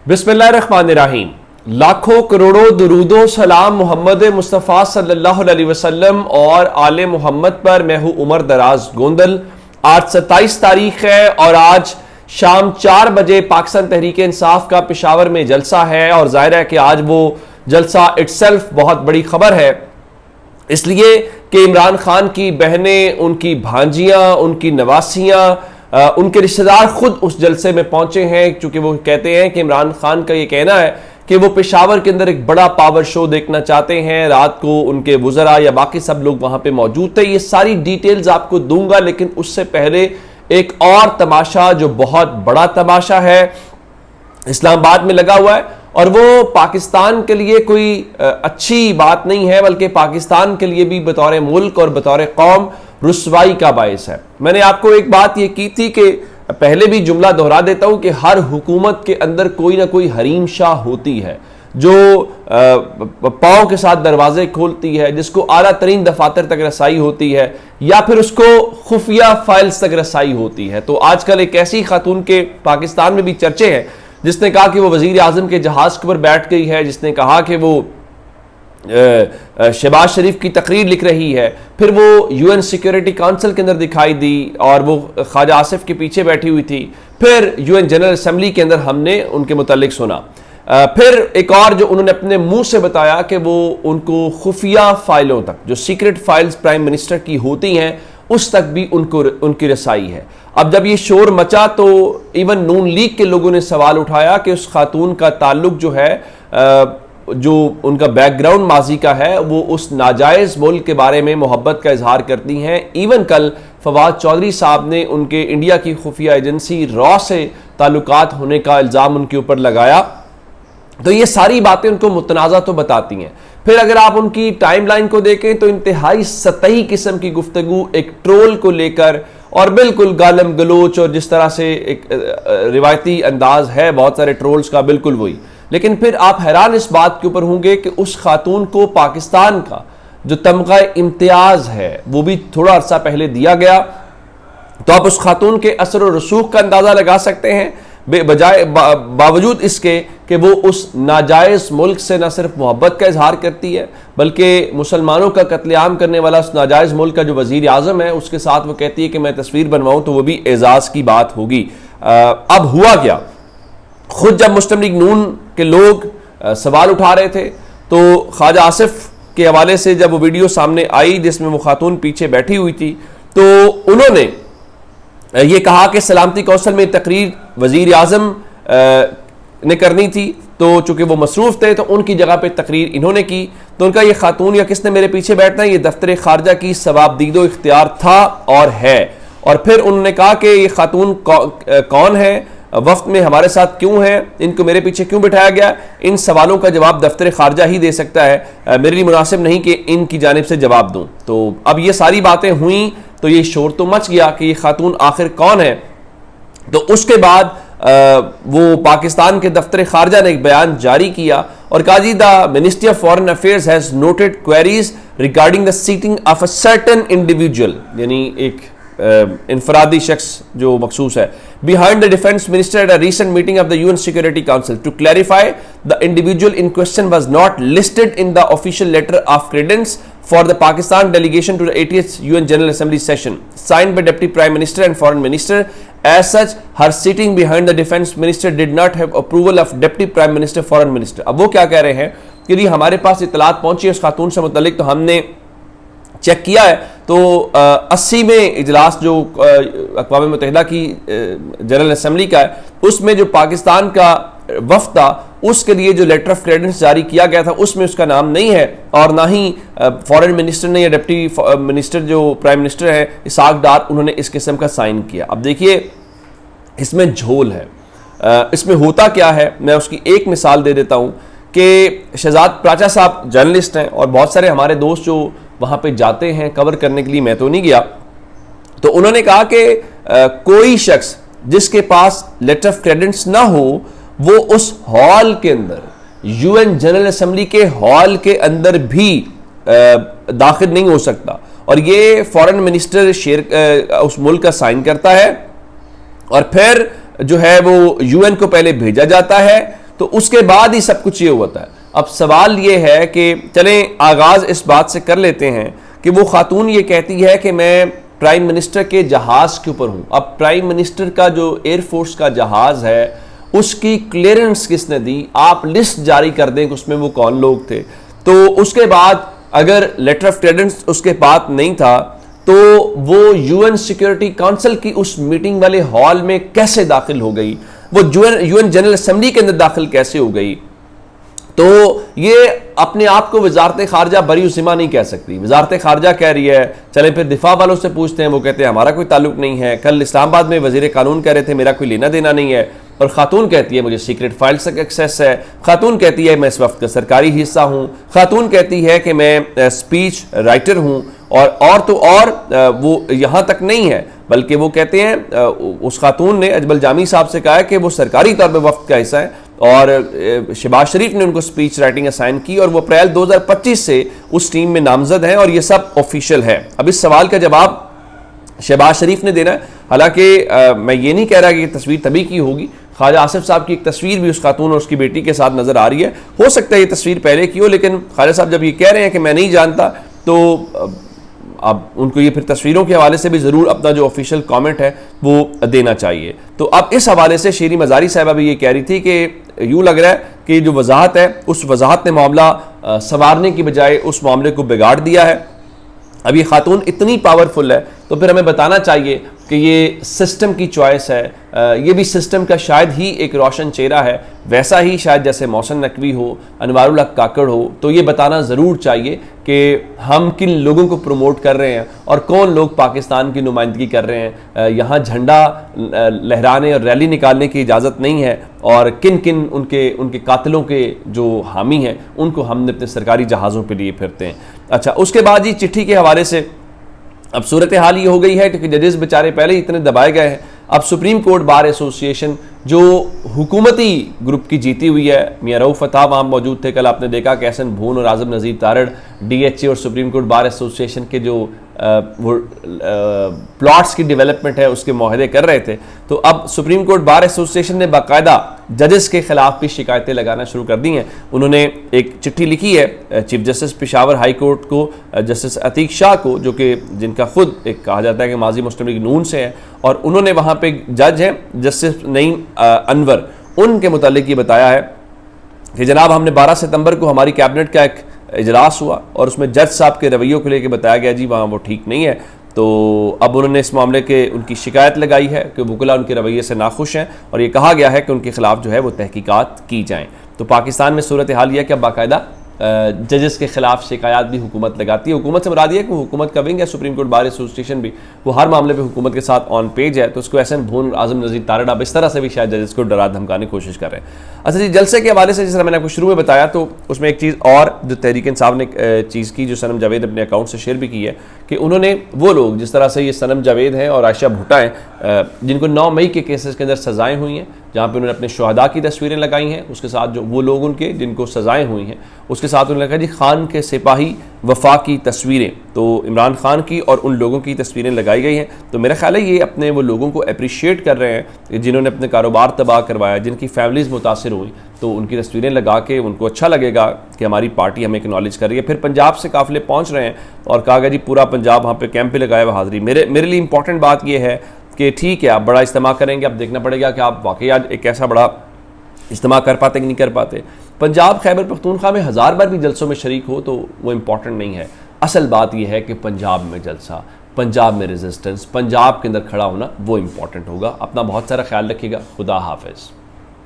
बिस्मिल्लाहिर्रहमानिर्रहीम। लाखों करोड़ों दुरूदो सलाम मोहम्मद मुस्तफ़ा सल्लल्लाहु अलैहि वसल्लम और आले मोहम्मद पर। मैं हूं उमर दराज गोंदल। आज 27 तारीख है और आज शाम 4 बजे पाकिस्तान तहरीक इंसाफ का पेशावर में जलसा है और जाहिर है कि आज वो जलसा इटसेल्फ बहुत बड़ी खबर है, इसलिए कि इमरान खान की बहनें, उनकी भांजियां, उनकी नवासियां, उनके रिश्तेदार खुद उस जलसे में पहुंचे हैं। चूंकि वो कहते हैं कि इमरान खान का ये कहना है कि वो पेशावर के अंदर एक बड़ा पावर शो देखना चाहते हैं। रात को उनके वुज़रा या बाकी सब लोग वहां पे मौजूद थे। ये सारी डिटेल्स आपको दूंगा, लेकिन उससे पहले एक और तमाशा जो बहुत बड़ा तमाशा है इस्लामाबाद में लगा हुआ है, और वो पाकिस्तान के लिए कोई अच्छी बात नहीं है, बल्कि पाकिस्तान के लिए भी बतौर मुल्क और बतौर कौम रुसवाई का बायस है। मैंने आपको एक बात ये की थी कि पहले भी जुमला दोहरा देता हूं कि हर हुकूमत के अंदर कोई ना कोई हरीम शाह होती है जो पांव के साथ दरवाजे खोलती है, जिसको आला तरीन दफातर तक रसाई होती है या फिर उसको खुफिया फाइल्स तक रसाई होती है। तो आजकल एक ऐसी खातून के पाकिस्तान में भी चर्चे हैं जिसने कहा कि वो वजीर आजम के जहाज के ऊपर बैठ गई है, जिसने कहा कि वो शहबाज शरीफ की तकरीर लिख रही है, फिर वो यूएन सिक्योरिटी काउंसिल के अंदर दिखाई दी और वो ख्वाजा आसिफ के पीछे बैठी हुई थी, फिर यूएन जनरल असेंबली के अंदर हमने उनके मुतालिक सुना, फिर एक और जो उन्होंने अपने मुंह से बताया कि वो उनको खुफिया फाइलों तक, जो सीक्रेट फाइल्स प्राइम मिनिस्टर की होती हैं, उस तक भी उनकी रसाई है। अब जब ये शोर मचा तो इवन नून लीग के लोगों ने सवाल उठाया कि उस खातून का ताल्लुक जो है, जो उनका बैकग्राउंड माजी का है, वो उस नाजायज मुल्क के बारे में मोहब्बत का इजहार करती हैं। इवन कल फवाद चौधरी साहब ने उनके इंडिया की खुफिया एजेंसी रॉ से ताल्लुकात होने का इल्ज़ाम उनके ऊपर लगाया। तो ये सारी बातें उनको मुतनाज़ा तो बताती हैं। फिर अगर आप उनकी टाइमलाइन को देखें तो इंतहाई सतही किस्म की गुफ्तगू एक ट्रोल को लेकर, और बिल्कुल गालम गलोच और जिस तरह से एक रिवायती अंदाज है बहुत सारे ट्रोल्स का, बिल्कुल वही। लेकिन फिर आप हैरान इस बात के ऊपर होंगे कि उस खातून को पाकिस्तान का जो तमगा इम्तियाज है वो भी थोड़ा अरसा पहले दिया गया। तो आप उस खातून के असर और रसूख का अंदाजा लगा सकते हैं, बावजूद इसके कि वो उस नाजायज मुल्क से न सिर्फ मोहब्बत का इजहार करती है, बल्कि मुसलमानों का कत्लेआम करने वाला उस नाजायज मुल्क का जो वजीर आजम है उसके साथ वो कहती है कि मैं तस्वीर बनवाऊं तो वो भी एजाज की बात होगी। अब हुआ क्या, खुद जब मुस्लिम लीग नून के लोग सवाल उठा रहे थे तो ख्वाजा आसिफ के हवाले से जब वो वीडियो सामने आई जिसमें वो खातून पीछे बैठी हुई थी, तो उन्होंने ये कहा कि सलामती कौंसिल में तकरीर वजीर आजम ने करनी थी, तो चूंकि वो मसरूफ थे तो उनकी जगह पे तकरीर इन्होंने की। तो उनका ये खातून या किसने मेरे पीछे बैठना है, ये दफ्तर खारजा की सवाबदीदो इख्तियार था और है। और फिर उन्होंने कहा कि ये खातून कौन है, वफ्त में हमारे साथ क्यों है, इनको मेरे पीछे क्यों बिठाया गया, इन सवालों का जवाब दफ्तर खारजा ही दे सकता है, मेरे लिए मुनासिब नहीं कि इनकी जानिब से जवाब दूं। तो अब ये सारी बातें हुई तो ये शोर तो मच गया कि ये खातून आखिर कौन है। तो उसके बाद वो पाकिस्तान के दफ्तर खारजा ने एक बयान जारी किया और कहा जी the ministry of foreign affairs has noted queries regarding the seating of a certain individual, यानी एक इनफरादी शख्स जो मखसूस है, behind the defense minister at a recent meeting of the UN Security Council. To clarify, the individual in question was not listed in the official letter of credence for the Pakistan delegation to the 80th UN General Assembly session, signed by Deputy Prime Minister and Foreign Minister. As such, her sitting behind the defense minister did not have approval of Deputy Prime Minister, Foreign Minister. अब वो क्या कह रहे हैं कि यदि हमारे पास इतलात पहुंची है उस खातून से मुतल्लिक, तो हमने चेक किया है तो 80वें इजलास जो अक़वाम मुत्तहिदा की जनरल असेंबली का है, उसमें जो पाकिस्तान का वफ़द था उसके लिए जो लेटर ऑफ क्रेडेंस जारी किया गया था उसमें उसका नाम नहीं है, और ना ही फॉरेन मिनिस्टर ने या डिप्टी मिनिस्टर जो प्राइम मिनिस्टर है इसाक डार, उन्होंने इस किस्म का साइन किया। अब देखिए इसमें झोल है, इसमें होता क्या है, मैं उसकी एक मिसाल दे देता हूँ कि शहजाद प्राचा साहब जर्नलिस्ट हैं और बहुत सारे हमारे दोस्त जो वहाँ पे जाते हैं कवर करने के लिए, मैं तो नहीं गया, तो उन्होंने कहा कि कोई शख्स जिसके पास लेटर ऑफ क्रेडेंस ना हो वो उस हॉल के अंदर, यूएन जनरल असेंबली के हॉल के अंदर भी दाखिल नहीं हो सकता। और ये फॉरेन मिनिस्टर उस मुल्क का साइन करता है और फिर जो है वो यूएन को पहले भेजा जाता है, तो उसके बाद ही सब कुछ ये होता है। अब सवाल ये है कि चलें आगाज़ इस बात से कर लेते हैं कि वो खातून ये कहती है कि मैं प्राइम मिनिस्टर के जहाज़ के ऊपर हूँ। अब प्राइम मिनिस्टर का जो एयरफोर्स का जहाज़ है उसकी क्लियरेंस किसने दी? आप लिस्ट जारी कर दें कि उसमें वो कौन लोग थे। तो उसके बाद अगर लेटर ऑफ क्रेडेंस उसके पास नहीं था तो वो यूएन सिक्योरिटी काउंसिल की उस मीटिंग वाले हॉल में कैसे दाखिल हो गई? वो यूएन जनरल असेंबली के अंदर दाखिल कैसे हो गई? तो ये अपने आप को वजारत खारजा बरी ज़िम्मा नहीं कह सकती। वजारत खारजा कह रही है, चले फिर दिफा वालों से पूछते हैं, वो कहते हैं हमारा कोई ताल्लुक नहीं है। कल इस्लामाबाद में वजीर कानून कह रहे थे मेरा कोई लेना देना नहीं है, और खातून कहती है मुझे सीक्रेट फाइल्स तक एक्सेस है। खातून कहती है मैं इस वक्त का सरकारी हिस्सा हूँ। खातून कहती है कि मैं स्पीच राइटर हूँ। और तो और वो यहाँ तक नहीं है, बल्कि वो कहते हैं उस खातून ने अजमल जामी साहब से कहा है कि वो सरकारी तौर पर वफ्द का हिस्सा है, और शहबाज शरीफ ने उनको स्पीच राइटिंग असाइन की और वो अप्रैल 2025 से उस टीम में नामजद हैं, और ये सब ऑफिशियल है। अब इस सवाल का जवाब शहबाज शरीफ ने देना है। हालांकि मैं ये नहीं कह रहा कि ये तस्वीर तभी की होगी। ख्वाजा आसिफ साहब की एक तस्वीर भी उस खातून और उसकी बेटी के साथ नजर आ रही है। हो सकता है ये तस्वीर पहले की हो, लेकिन ख्वाजा साहब जब ये कह रहे हैं कि मैं नहीं जानता, तो अब उनको ये फिर तस्वीरों के हवाले से भी ज़रूर अपना जो ऑफिशियल कमेंट है वो देना चाहिए। तो अब इस हवाले से शेरी मज़ारी साहबा भी ये कह रही थी कि यूँ लग रहा है कि जो वजाहत है उस वजाहत ने मामला संवारने की बजाय उस मामले को बिगाड़ दिया है। अब ये खातून इतनी पावरफुल है तो फिर हमें बताना चाहिए कि ये सिस्टम की चॉइस है। ये भी सिस्टम का शायद ही एक रोशन चेहरा है, वैसा ही शायद जैसे मोहसिन नकवी हो, अनवारुल हक काकड़ हो। तो ये बताना ज़रूर चाहिए कि हम किन लोगों को प्रमोट कर रहे हैं और कौन लोग पाकिस्तान की नुमाइंदगी कर रहे हैं। यहाँ झंडा लहराने और रैली निकालने की इजाज़त नहीं है, और किन किन उनके कातिलों के जो हामी हैं उनको हमने अपने सरकारी जहाज़ों पर लिए फिरते हैं। अच्छा, उसके बाद ये चिट्ठी के हवाले से अब सूरत हाल ये हो गई है क्योंकि जजेस बेचारे पहले ही इतने दबाए गए हैं। अब सुप्रीम कोर्ट बार एसोसिएशन जो हुकूमती ग्रुप की जीती हुई है, मियां रऊफ फताह वहाँ मौजूद थे। कल आपने देखा कि एहसन भून और आज़म नज़ीर तारड़ डीएचए और सुप्रीम कोर्ट बार एसोसिएशन के जो प्लॉट्स की डेवलपमेंट है उसके मुआहदे कर रहे थे। तो अब सुप्रीम कोर्ट बार एसोसिएशन ने बाकायदा जजेस के खिलाफ भी शिकायतें लगाना शुरू कर दी हैं। उन्होंने एक चिट्ठी लिखी है chief justice Peshawar high court को, जस्टिस अतीक शाह को, जो कि जिनका खुद एक कहा जाता है कि माजी मुस्लिम लीग नून से है, और उन्होंने वहाँ पे जज हैं जस्टिस नईम अनवर, उनके मुतालिक ये बताया है कि जनाब हमने 12 सितंबर को हमारी कैबिनेट का एक इजलास हुआ और उसमें जज साहब के रवैयों को लेकर बताया गया जी वहाँ वो ठीक नहीं है। तो अब उन्होंने इस मामले के उनकी शिकायत लगाई है कि वकला उनके रवैये से नाखुश हैं, और ये कहा गया है कि उनके खिलाफ जो है वो तहकीकात की जाएँ। तो पाकिस्तान में सूरत हाल यह कि अब बाकायदा जजेस के खिलाफ शिकायत भी हुकूमत लगाती है। हुकूमत से मुराद है कि हुकूमत का विंग है सुप्रीम कोर्ट बार एसोसिएशन भी, वो हर मामले पे हुकूमत के साथ ऑन पेज है। तो उसको एहसन भून, आज़म नज़ीर तारड़ अब इस तरह से भी शायद जजेस को डरा धमकाने की कोशिश कर रहे हैं। अच्छा जी, जलसे के हवाले से जिस तरह मैंने आपको शुरू में बताया, तो उसमें एक चीज़ और जो तहरीक इंसाफ ने चीज़ की, जो सनम जावेद अपने अकाउंट से शेयर भी की है, कि उन्होंने वो लोग जिस तरह से ये सनम जावेद हैं और आयशा भुट्टा हैं जिनको 9 मई के केसेस के अंदर सज़ाएँ हुई हैं, जहाँ पे उन्होंने अपने शुहदा की तस्वीरें लगाई हैं, उसके साथ जो वो लोग उनके जिनको सज़ाएँ हुई हैं उसके साथ उन्होंने कहा जी खान के सिपाही वफा की तस्वीरें, तो इमरान खान की और उन लोगों की तस्वीरें लगाई गई हैं। तो मेरा ख्याल है ये अपने वो लोगों को अप्रिशिएट कर रहे हैं जिन्होंने अपने कारोबार तबाह करवाया, जिनकी फैमिलीज़ मुतासिर हुई, तो उनकी तस्वीरें लगा के उनको अच्छा लगेगा कि हमारी पार्टी हमें एक्नॉलेज कर रही है। फिर पंजाब से काफ़िले पहुँच रहे हैं और कहा गया जी पूरा पंजाब वहाँ पर कैंप पे लगाया हुआ हाज़िरी। मेरे लिए इंपॉर्टेंट बात यह है कि ठीक है आप बड़ा इज्तिमा करेंगे, अब देखना पड़ेगा कि आप वाकई आज एक ऐसा बड़ा इज्तिमा कर पाते कि नहीं कर पाते। पंजाब खैबर पख्तूनख्वा में 1000 बार भी जलसों में शरीक हो तो वो इम्पॉर्टेंट नहीं है। असल बात यह है कि पंजाब में जलसा, पंजाब में रेजिस्टेंस, पंजाब के अंदर खड़ा होना वो इम्पॉर्टेंट होगा। अपना बहुत सारा ख्याल रखिएगा। खुदा हाफिज़।